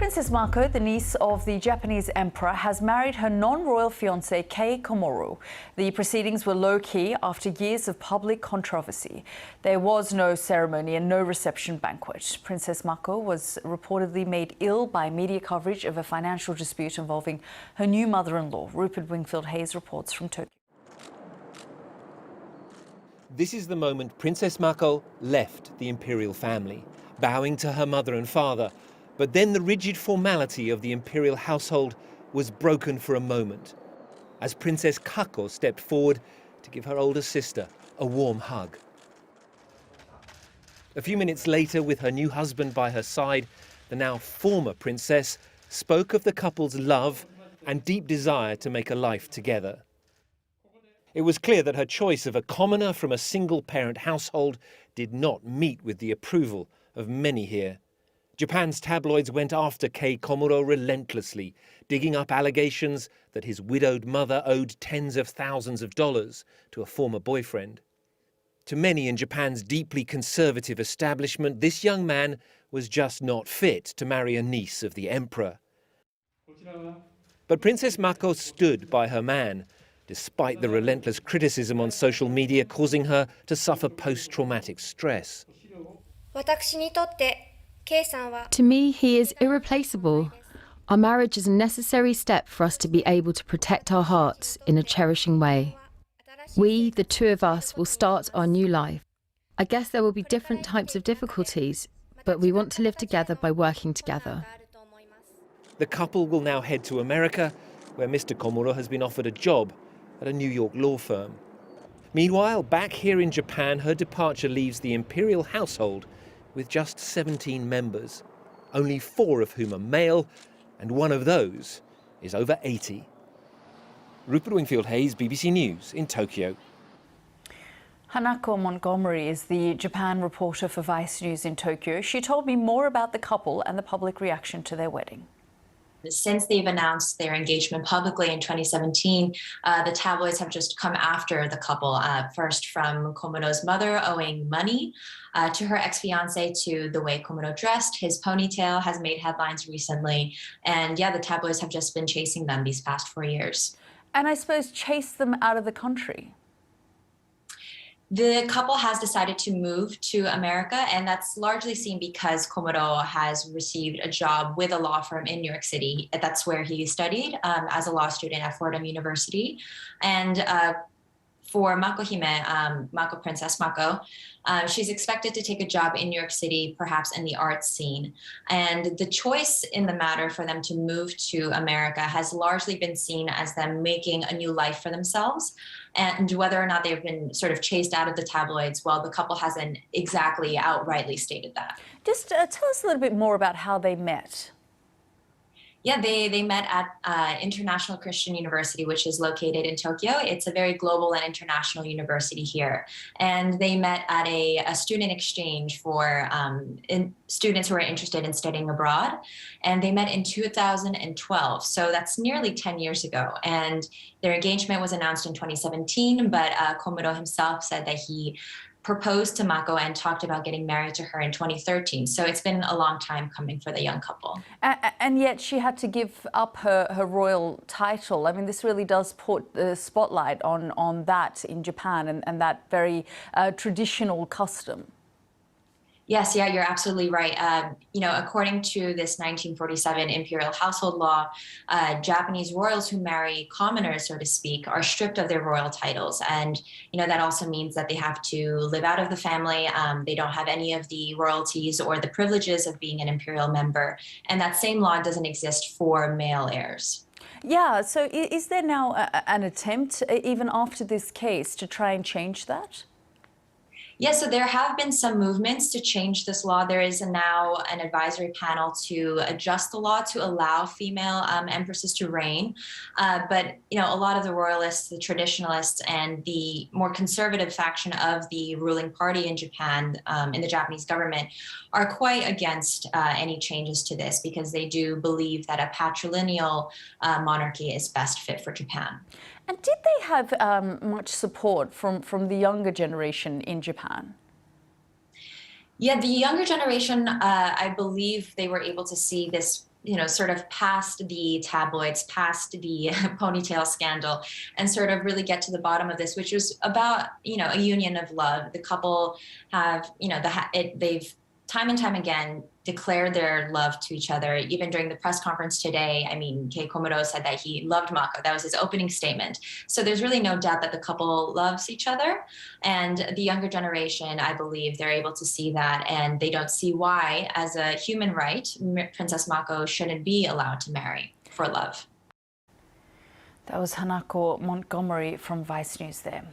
Princess Mako, the niece of the Japanese emperor, has married her non-royal fiancé Kei Komuro. The proceedings were low-key after years of public controversy. There was no ceremony and no reception banquet. Princess Mako was reportedly made ill by media coverage of a financial dispute involving her new mother-in-law. Rupert Wingfield-Hayes reports from Tokyo. This is the moment Princess Mako left the imperial family, bowing to her mother and father. But then the rigid formality of the imperial household was broken for a moment, as Princess Kako stepped forward to give her older sister a warm hug. A few minutes later, with her new husband by her side, the now former princess spoke of the couple's love and deep desire to make a life together. It was clear that her choice of a commoner from a single-parent household did not meet with the approval of many here. Japan's tabloids went after Kei Komuro relentlessly, digging up allegations that his widowed mother owed tens of thousands of dollars to a former boyfriend. To many in Japan's deeply conservative establishment, this young man was just not fit to marry a niece of the emperor. But Princess Mako stood by her man, despite the relentless criticism on social media causing her to suffer post-traumatic stress. To me, he is irreplaceable. Our marriage is a necessary step for us to be able to protect our hearts in a cherishing way. We, the two of us, will start our new life. I guess there will be different types of difficulties, but we want to live together by working together. The couple will now head to America, where Mr. Komuro has been offered a job at a New York law firm. Meanwhile, back here in Japan, her departure leaves the imperial household with just 17 members, only 4 of whom are male, and one of those is over 80. Rupert Wingfield-Hayes, BBC News in Tokyo. Hanako Montgomery is the Japan reporter for Vice News in Tokyo. She told me more about the couple and the public reaction to their wedding. Since they've announced their engagement publicly in 2017, the tabloids have just come after the couple, first from Komuro's mother owing money to her ex-fiancé, to the way Komuro dressed. His ponytail has made headlines recently. And yeah, the tabloids have just been chasing them these past 4 years. And I suppose chase them out of the country. The couple has decided to move to America, and that's largely seen because Komuro has received a job with a law firm in New York City. That's where he studied as a law student at Fordham University. And for Mako Hime, Princess Mako, she's expected to take a job in New York City, perhaps in the arts scene. And the choice in the matter for them to move to America has largely been seen as them making a new life for themselves. And whether or not they've been sort of chased out of the tabloids, well, the couple hasn't exactly outrightly stated that. Just tell us a little bit more about how they met. Yeah, they met at International Christian University, which is located in Tokyo. It's a very global and international university here. And they met at a student exchange for students who are interested in studying abroad. And they met in 2012. So that's nearly 10 years ago. And their engagement was announced in 2017, but Komuro himself said that he proposed to Mako and talked about getting married to her in 2013. So it's been a long time coming for the young couple. And yet she had to give up her royal title. I mean, this really does put the spotlight on that in Japan and that very traditional custom. Yes, yeah, you're absolutely right. According to this 1947 imperial household law, Japanese royals who marry commoners, so to speak, are stripped of their royal titles. And, that also means that they have to live out of the family. They don't have any of the royalties or the privileges of being an imperial member. And that same law doesn't exist for male heirs. Yeah, so is there now an attempt, even after this case, to try and change that? Yeah, so there have been some movements to change this law. There is now an advisory panel to adjust the law to allow female empresses to reign. But, a lot of the royalists, the traditionalists, and the more conservative faction of the ruling party in Japan, in the Japanese government, are quite against any changes to this because they do believe that a patrilineal monarchy is best fit for Japan. And did they have much support from the younger generation in Japan? Yeah, the younger generation, I believe they were able to see this sort of past the tabloids, past the ponytail scandal, and sort of really get to the bottom of this, which was about, a union of love. The couple have, they've time and time again declared their love to each other. Even during the press conference today, I mean, Kei Komuro said that he loved Mako. That was his opening statement. So there's really no doubt that the couple loves each other. And the younger generation, I believe, they're able to see that, and they don't see why, as a human right, Princess Mako shouldn't be allowed to marry for love. That was Hanako Montgomery from Vice News there.